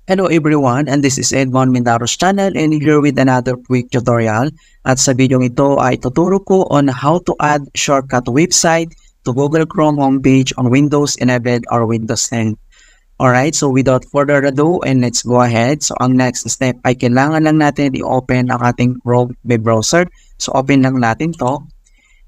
Hello everyone, and this is Edmond Mindaro's channel and here with another quick tutorial. At sa video ito ay tuturo ko on how to add shortcut website to Google Chrome homepage on Windows 11 or Windows 10. Alright, so without further ado, and let's go ahead. So ang next step ay kailangan lang natin i-open ang ating Chrome web browser. So open lang natin to.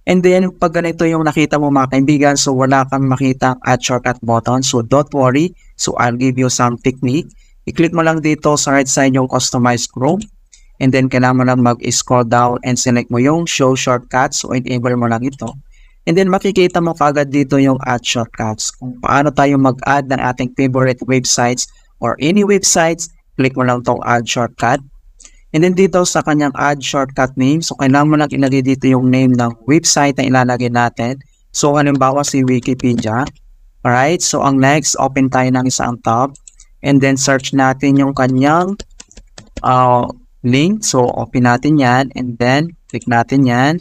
And then, pag ganito yung nakita mo mga kaibigan, so wala kang makita add shortcut button. So don't worry. So I'll give you some technique. I-click mo lang dito sa right side yung customize Chrome. And then, kailangan mo lang mag-scroll down and select mo yung show shortcuts. So enable mo lang ito. And then, makikita mo kagad dito yung add shortcuts. Kung paano tayo mag-add ng ating favorite websites or any websites, click mo lang itong add shortcut. And then dito sa kanyang add shortcut name, so kailangan mo lang ilagay dito yung name ng website na ilalagay natin. So halimbawa si Wikipedia. Alright, so ang next, open tayo ng isang tab. And then search natin yung kanyang link. So open natin yan. And then click natin yan.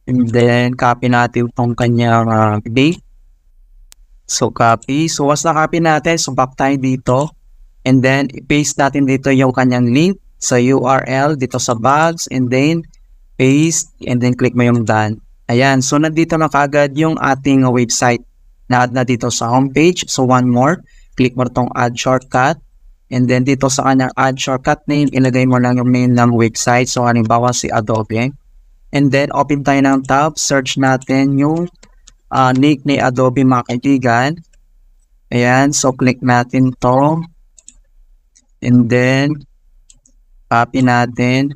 And then copy natin itong kanyang link. So copy. So once na-copy natin, so back tayo dito. And then i-paste natin dito yung kanyang link sa URL dito sa box, and then paste, and then click mo yung done. Ayan, so nandito na kagad yung ating website na add na dito sa homepage. So one more, click mo itong add shortcut, and then dito sa kanyang add shortcut name, ilagay mo lang yung name ng website. So halimbawa si Adobe, and then open tayo ng tab, search natin yung link ni Adobe mga kaibigan. Ayan, so click natin to, and then copy natin.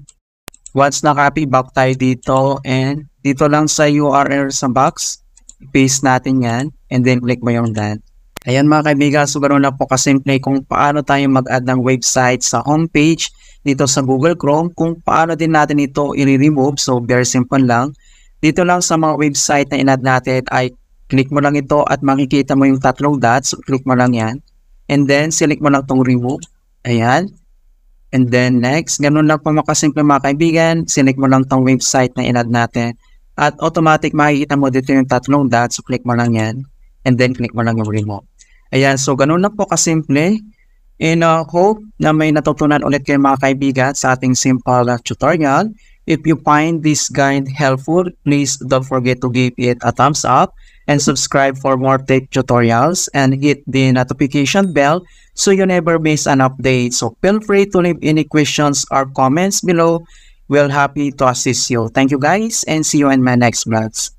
Once na-copy, back tayo dito. And dito lang sa URL sa box, paste natin yan. And then click mo yung done. Ayan mga kaibigan, so ganoon na po kasimple kung paano tayo mag-add ng website sa homepage dito sa Google Chrome. Kung paano din natin ito i-remove. So very simple lang. Dito lang sa mga website na in-add natin ay click mo lang ito at makikita mo yung tatlong dots. So click mo lang yan. And then select mo lang itong remove. Ayan. And then next, ganun lang po makasimple mga kaibigan, select mo lang tong website na in-add natin. At automatic makikita mo dito yung tatlong dots, so click mo lang yan. And then click mo lang yung remove. Ayan, so ganun lang po kasimple. And hope na may natutunan ulit kayo mga kaibigan sa ating simple tutorial. If you find this guide helpful, please don't forget to give it a thumbs up and subscribe for more tech tutorials and hit the notification bell so you never miss an update. So feel free to leave any questions or comments below. We're happy to assist you. Thank you guys and see you in my next vlogs.